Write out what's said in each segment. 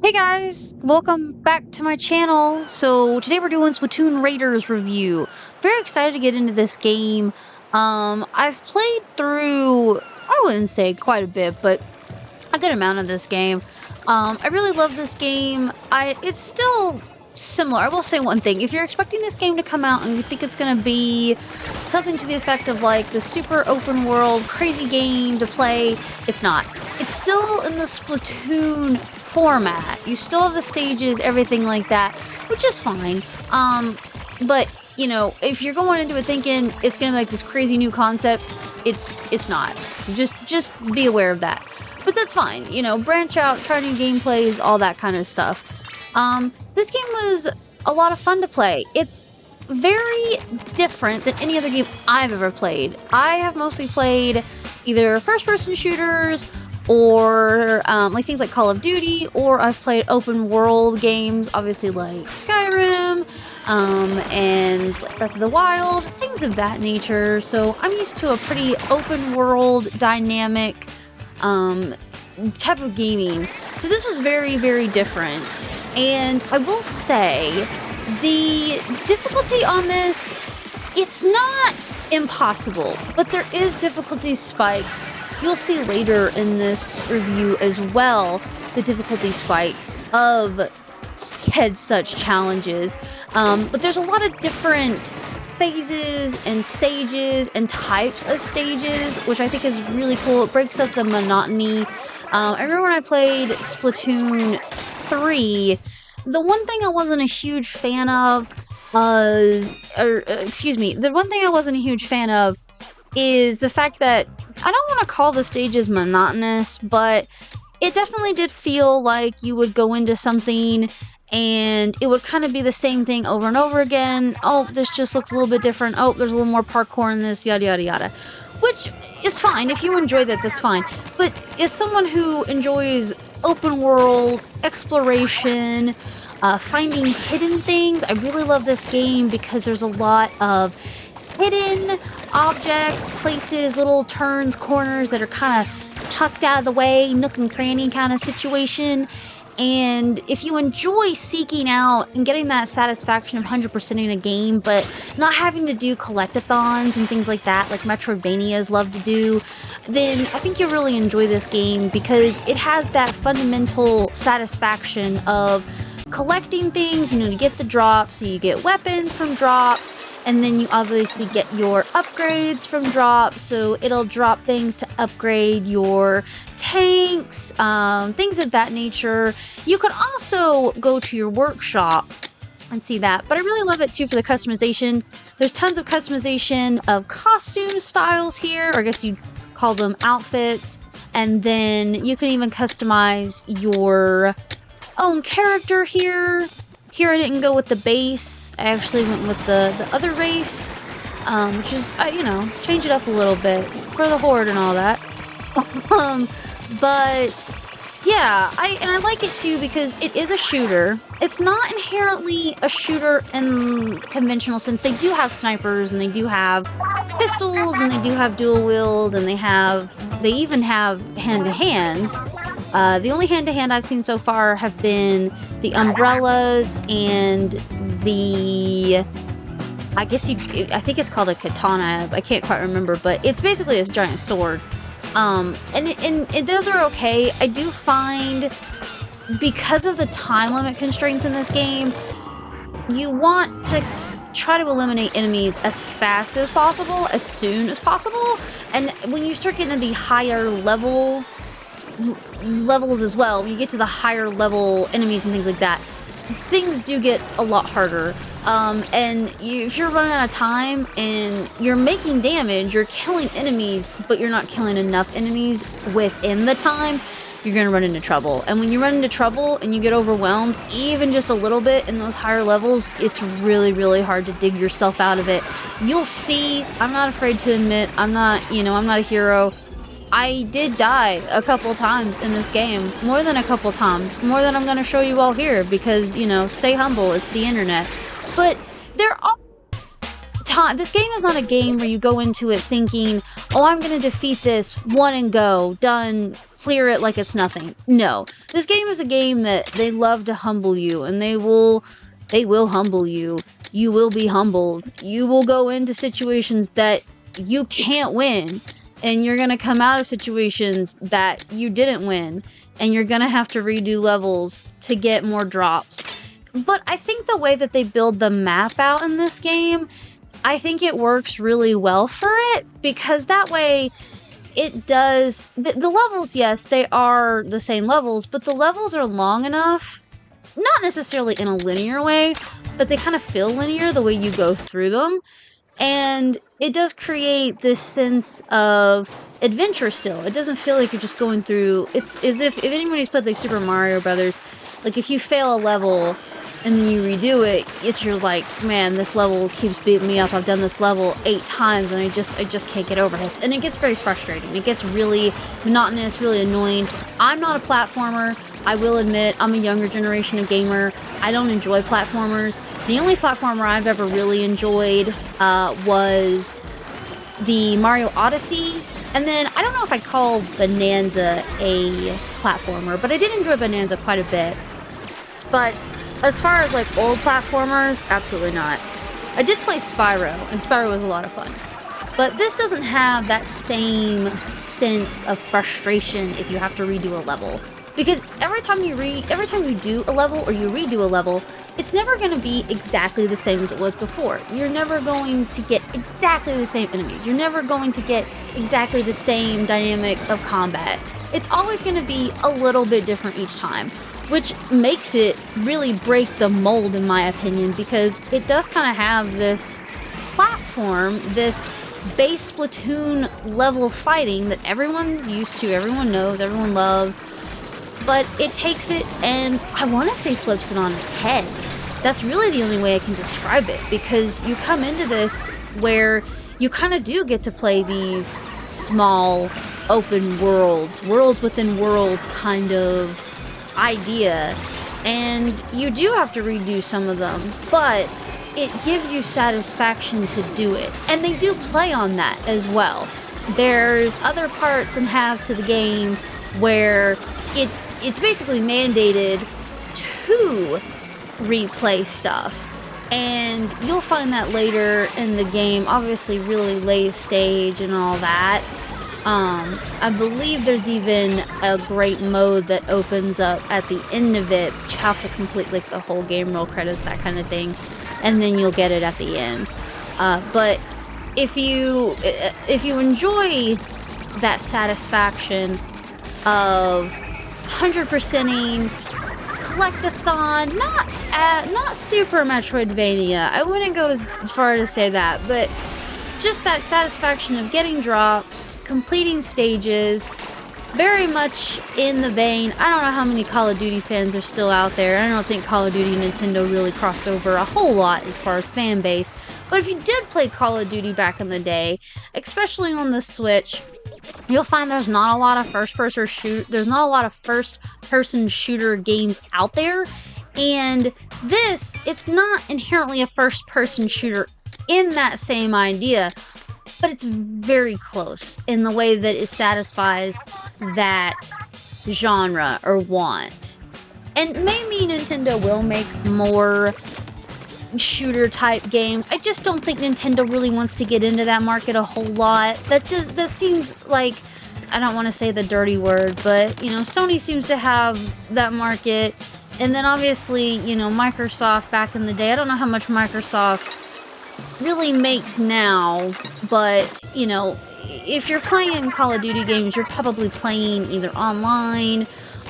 Hey guys, welcome back to my channel. So today we're doing Splatoon Raiders review. Very excited to get into this game. I've played through, I wouldn't say quite a bit, but a good amount of this game. I really love this game. It's still similar. I will say one thing. If you're expecting this game to come out and you think it's going to be something to the effect of like the super open world, crazy game to play, it's not. It's still in the Splatoon format. You still have the stages, everything like that, which is fine. But, you know, if you're going into it thinking it's going to be like this crazy new concept, it's not. So just be aware of that. But that's fine, you know, branch out, try new gameplays, all that kind of stuff. This game was a lot of fun to play. It's very different than any other game I've ever played. I have mostly played either first-person shooters or like things like Call of Duty, or I've played open world games, obviously like Skyrim, and Breath of the Wild, things of that nature. So I'm used to a pretty open world, dynamic, type of gaming. So this was very, very different. And I will say, the difficulty on this, it's not impossible, but there is difficulty spikes. You'll see later in this review as well, the difficulty spikes of said such challenges. But there's a lot of different phases and stages and types of stages, which I think is really cool. It breaks up the monotony. I remember when I played Splatoon 3, the one thing I wasn't a huge fan of the one thing I wasn't a huge fan of is the fact that I don't want to call the stages monotonous, but it definitely did feel like you would go into something and it would kind of be the same thing over and over again. Oh, this just looks a little bit different. Oh, there's a little more parkour in this, yada, yada, yada. Which is fine. If you enjoy that, that's fine. But as someone who enjoys open world, exploration, finding hidden things, I really love this game because there's a lot of hidden objects, places, little turns, corners that are kind of tucked out of the way, nook and cranny kind of situation. And if you enjoy seeking out and getting that satisfaction of 100%ing a game, but not having to do collectathons and things like that, like Metroidvanias love to do, then I think you'll really enjoy this game because it has that fundamental satisfaction of collecting things, you know, to get the drops. So you get weapons from drops, and then you obviously get your upgrades from drops. So it'll drop things to upgrade your tanks, things of that nature. You can also go to your workshop and see that, but I really love it too for the customization. There's tons of customization of costume styles here, or I guess you'd call them outfits, and then you can even customize your own character here. Here I didn't go with the base, I actually went with the other race, which is, you know, change it up a little bit for the horde and all that. But yeah, I like it too because it is a shooter. It's not inherently a shooter in conventional sense. They do have snipers and they do have pistols and they do have dual wield and they even have hand-to-hand. The only hand-to-hand I've seen so far have been the umbrellas and the, I think it's called a katana. I can't quite remember, but it's basically a giant sword. And those are okay. I do find, because of the time limit constraints in this game, you want to try to eliminate enemies as fast as possible, as soon as possible. And when you start getting to the higher levels as well, when you get to the higher level enemies and things like that, things do get a lot harder. And if you're running out of time and you're making damage, you're killing enemies, but you're not killing enough enemies within the time, you're gonna run into trouble. And when you run into trouble and you get overwhelmed, even just a little bit in those higher levels, it's really, really hard to dig yourself out of it. You'll see, I'm not afraid to admit, I'm not a hero. I did die a couple times in this game, more than a couple times, more than I'm gonna show you all here because, you know, stay humble, it's the internet. But there are this game is not a game where you go into it thinking, oh, I'm gonna defeat this, one and go, done, clear it like it's nothing. No. This game is a game that they love to humble you, and they will humble you. You will be humbled. You will go into situations that you can't win, and you're gonna come out of situations that you didn't win, and you're gonna have to redo levels to get more drops. But I think the way that they build the map out in this game, I think it works really well for it, because that way it does... The levels, yes, they are the same levels, but the levels are long enough, not necessarily in a linear way, but they kind of feel linear the way you go through them. And it does create this sense of adventure still. It doesn't feel like you're just going through... It's as if anybody's played like Super Mario Brothers, like if you fail a level and then you redo it, it's you're like, man, this level keeps beating me up. I've done this level 8 times and I just can't get over this. And it gets very frustrating. It gets really monotonous, really annoying. I'm not a platformer. I will admit, I'm a younger generation of gamer. I don't enjoy platformers. The only platformer I've ever really enjoyed was the Mario Odyssey. And then, I don't know if I'd call Bonanza a platformer, but I did enjoy Bonanza quite a bit. But as far as like old platformers, absolutely not. I did play Spyro, and Spyro was a lot of fun. But this doesn't have that same sense of frustration if you have to redo a level. Because every time you do a level or you redo a level, it's never going to be exactly the same as it was before. You're never going to get exactly the same enemies. You're never going to get exactly the same dynamic of combat. It's always going to be a little bit different each time, which makes it really break the mold, in my opinion, because it does kind of have this platform, this base Splatoon level fighting that everyone's used to, everyone knows, everyone loves. But it takes it and, I want to say, flips it on its head. That's really the only way I can describe it, because you come into this where you kind of do get to play these small, open worlds within worlds kind of idea, and you do have to redo some of them, but it gives you satisfaction to do it. And they do play on that as well. There's other parts and halves to the game where it's basically mandated to replay stuff. And you'll find that later in the game, obviously really late stage and all that. I believe there's even a great mode that opens up at the end of it, but you have to complete like the whole game, roll credits, that kind of thing, and then you'll get it at the end. But if you enjoy that satisfaction of 100%ing, collectathon, not Super Metroidvania, I wouldn't go as far to say that, but just that satisfaction of getting drops, completing stages, very much in the vein. I don't know how many Call of Duty fans are still out there. I don't think Call of Duty and Nintendo really crossed over a whole lot as far as fan base. But if you did play Call of Duty back in the day, especially on the Switch, you'll find there's not a lot of first-person shooter games out there. And this, it's not inherently a first-person shooter in that same idea, but it's very close in the way that it satisfies that genre or want. And maybe Nintendo will make more shooter type games. I just don't think Nintendo really wants to get into that market a whole lot. That seems like, I don't want to say the dirty word, but you know, Sony seems to have that market. And then obviously, you know, Microsoft back in the day, I don't know how much Microsoft really makes now, but you know, if you're playing Call of Duty games, you're probably playing either online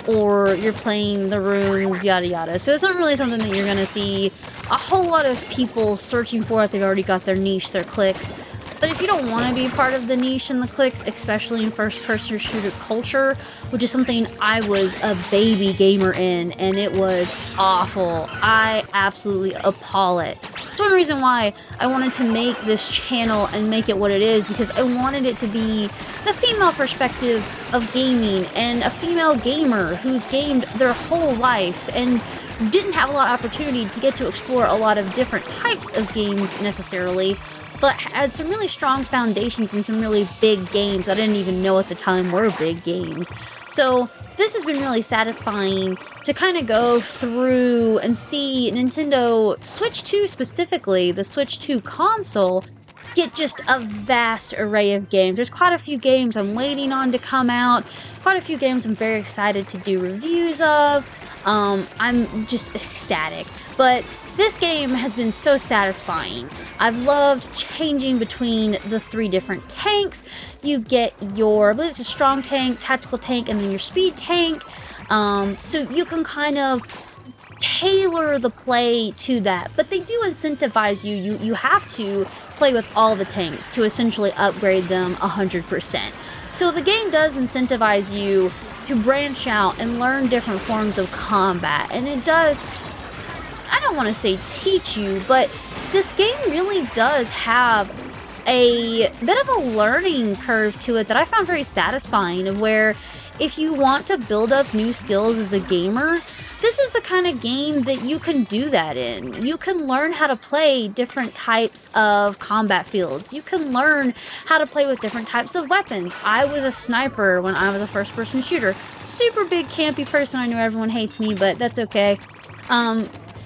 or you're playing the rooms, yada yada. So it's not really something that you're gonna see a whole lot of people searching for if they've already got their niche, their clicks. But if you don't want to be part of the niche and the clicks, especially in first-person shooter culture, which is something I was a baby gamer in, and it was awful. I absolutely appall it. It's one reason why I wanted to make this channel and make it what it is, because I wanted it to be the female perspective of gaming, and a female gamer who's gamed their whole life and didn't have a lot of opportunity to get to explore a lot of different types of games necessarily, but had some really strong foundations and some really big games I didn't even know at the time were big games. So this has been really satisfying to kind of go through and see Nintendo Switch 2 specifically, the Switch 2 console, get just a vast array of games. There's quite a few games I'm waiting on to come out, quite a few games I'm very excited to do reviews of. I'm just ecstatic. But this game has been so satisfying. I've loved changing between the 3 different tanks. You get your, I believe it's a strong tank, tactical tank, and then your speed tank. So you can kind of tailor the play to that, but they do incentivize you. You have to play with all the tanks to essentially upgrade them 100%. So the game does incentivize you to branch out and learn different forms of combat, and it does, I don't want to say teach you, but this game really does have a bit of a learning curve to it that I found very satisfying, of where if you want to build up new skills as a gamer, this is the kind of game that you can do that in. You can learn how to play different types of combat fields. You can learn how to play with different types of weapons. I was a sniper when I was a first-person shooter. Super big campy person. I know everyone hates me, but that's okay.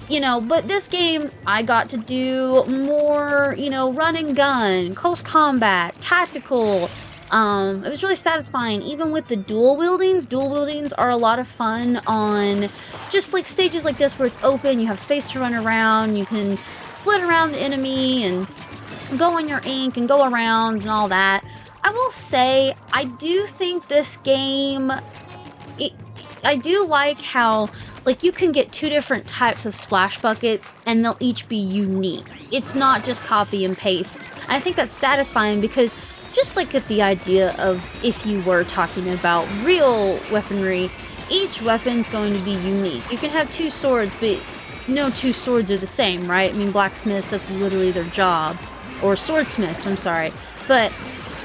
You know, but this game, I got to do more, you know, run and gun, close combat, tactical. It was really satisfying, even with the dual wieldings. Dual wieldings are a lot of fun on just like stages like this where it's open, you have space to run around, you can flit around the enemy and go on your ink and go around and all that. I will say, I do think this game, I do like how, like, you can get 2 different types of splash buckets and they'll each be unique. It's not just copy and paste. And I think that's satisfying because just like at the idea of if you were talking about real weaponry, each weapon's going to be unique. You can have 2 swords, but no 2 swords are the same, right? I mean, blacksmiths, that's literally their job. Or swordsmiths, I'm sorry. But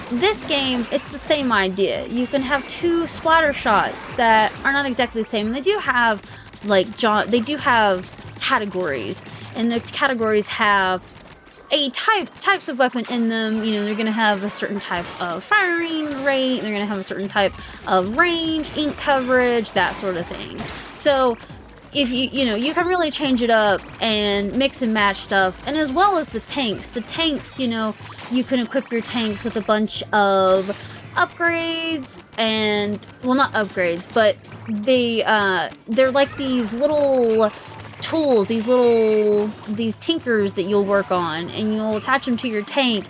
this game, it's the same idea. You can have 2 splatter shots that are not exactly the same. And they do have, like, they do have categories. And the categories have a types of weapon in them. You know, they're gonna have a certain type of firing rate, they're gonna have a certain type of range, ink coverage, that sort of thing. So if you know, you can really change it up and mix and match stuff. And as well as the tanks, you know, you can equip your tanks with a bunch of upgrades, and well, not upgrades, but they're like these little tools, these tinkers that you'll work on, and you'll attach them to your tank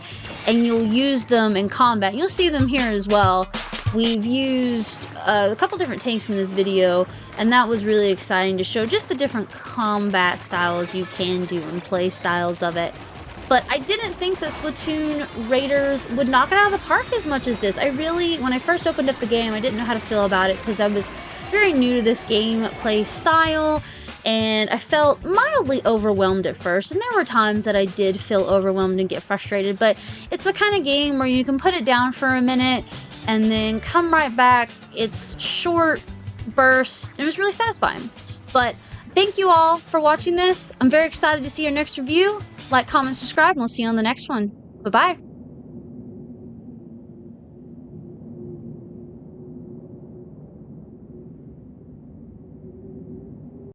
and you'll use them in combat. You'll see them here as well. We've used a couple different tanks in this video, and that was really exciting to show just the different combat styles you can do and play styles of it. But I didn't think that Splatoon Raiders would knock it out of the park as much as this. I really, when I first opened up the game, I didn't know how to feel about it because I was very new to this gameplay style, and I felt mildly overwhelmed at first, and there were times that I did feel overwhelmed and get frustrated, but it's the kind of game where you can put it down for a minute and then come right back. It's short bursts, and it was really satisfying. But thank you all for watching this. I'm very excited to see your next review. Like, comment, subscribe, and we'll see you on the next one. Bye-bye.